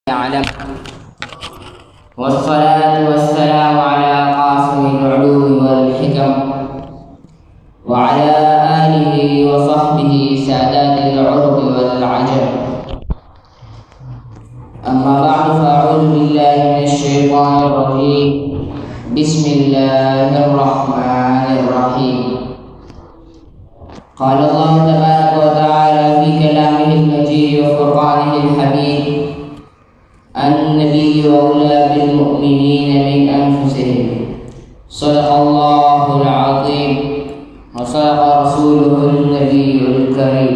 يعلم والصلاة والسلام على قاسم العلوم والحكم وعلى آله وصحبه سادات العرب والعجم. أما بعد فأعوذ بالله من الشيطان الرجيم. بسم الله الرحمن الرحيم. قال الله تبارك وتعالى في كلامه المجيد وفرقانه الحميد: النبي أولى بالمؤمنين من أنفسهم. صدق الله العظيم وصدق رسوله النبي الكريم.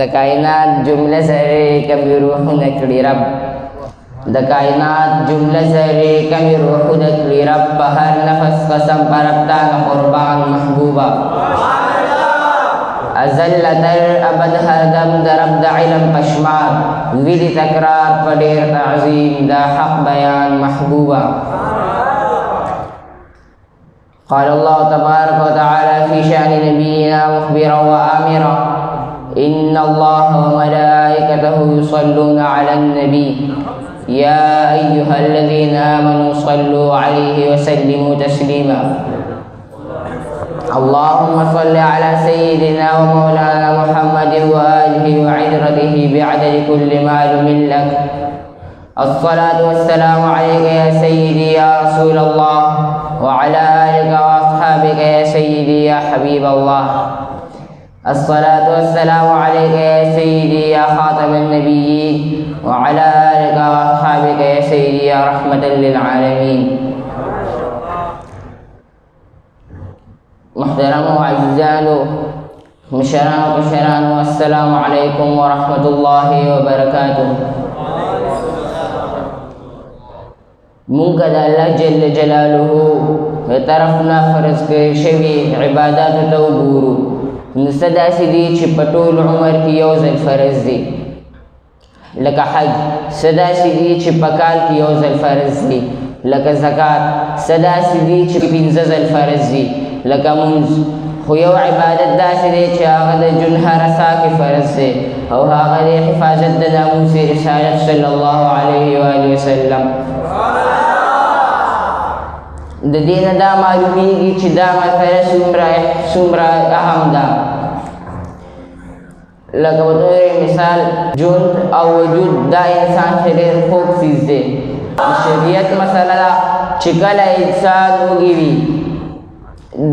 د کائنات جمله ذره کمی روح نکړي رب، د کائنات جمله ذره کمی روح نکړي رب، په هر نفس قسم پر ابتان قربان محبوبا. ازل تر ابد هر دم د رب د علم پشمار، ویدی تکرار په ډیر تعظیم دا حق بیان محبوبا. قال الله تبارك وتعالى في شأن نبينا مخبرا وآمرا: إن الله وملائكته يصلون على النبي يا أيها الذين آمنوا صلوا عليه وسلموا تسليما. اللهم صل على سيدنا ومولانا محمد وآله وعترته بعدد كل معلوم لك. الصلاة والسلام عليك يا سيدي يا رسول الله، وعلى آلك وأصحابك يا سيدي يا حبيب الله. الصلاة والسلام عليك يا سيدي يا خاتم النبيين، وعلى آلك وأصحابك يا سيدي يا رحمة للعالمين. محترم وعزيزان مشران وكشران، والسلام عليكم ورحمة الله وبركاته. منقد الله جل جلاله طرفنا فرض شوي عبادات توبورو، نصدا سدي چې په ټول عمر کې یو ځل فرض دي، لکه حج. صدا سدي چې په کال کې یو ځل فرض دي، لکه زکات. صدا سدي چې 15 ځل فرض دي، لکه مونځ. خو یو عبادت داسې دی چې هغه د ژوند هره ساه کې فرض دی، او هغه دی حفاظت د ناموس رسالت صلی الله علیه و آله وسلم. د دې نه دا معلومیږي چې دا مسله څومره اهم ده. لکه په طور مثال ژوند او وجود دا انسان چې ډېر خوږ څیز دی. شریعت مسله ده چې کله انسان وږي وي،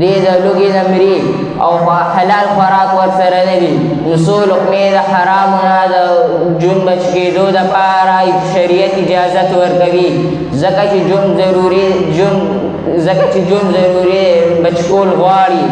دې د لوږې نه مري او حلال خوراک ورسره نه وي، نو څو لقمې د حرامو نه د ژوند بچ کېدو دپاره شریعت اجازت ورکوي، ځکه چې ژوند ضروري بچ کول غواړي.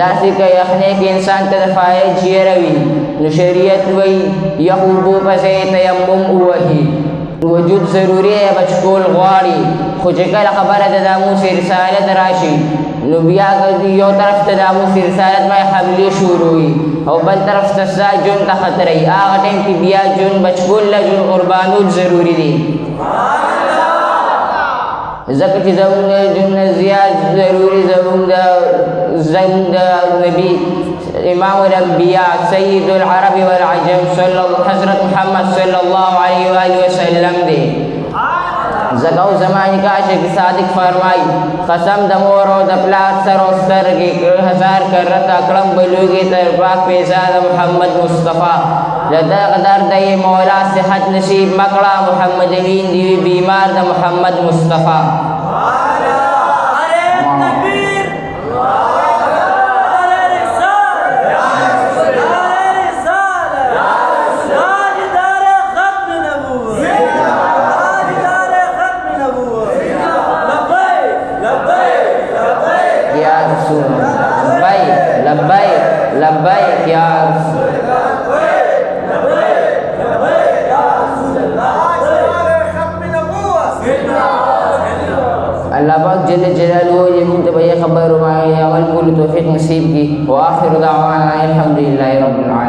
داسې که یخنۍ کې انسان ته د فایج یره وي، نو شریعت وایي یخ اوبو پسې تیمم ووهي. وجود ضروري بچ کول غواړي، خو چې کله خبره د ناموس رسالت راشي، نو بیا یو طرف ته ناموس رسالت باندې حملې شروع وي او بل طرف ته ستا ژوند ته خطر وي. هغه ټایم کې بیا ژوند بچ کول له ژوند قربانول ضروري دي، ځکه چې زمونږ د ژوند نه زیات ضروري زمونږ د نبي امام الانبیاء سید العرب والعجم حضرت محمد صلی الله علیه و آله وسلم دی. ځکه او زمانې کاشه کې صادق فرمایي: قسم د مور او د پلار سر او سترګې 1000 کرته کړم بلوږي تر پاک پیزا د محمد مصطفی. له دغه درده یې مولا صحت نصیب مکړه، محمد امین دی بیمار د محمد مصطفی. لبیک یا رسول اللہ پاک جل جلالہ یہ منتبہ خبر و عمل کول توفیق نصیب کی. وآخر دعوانا الحمدللہ رب العالمین.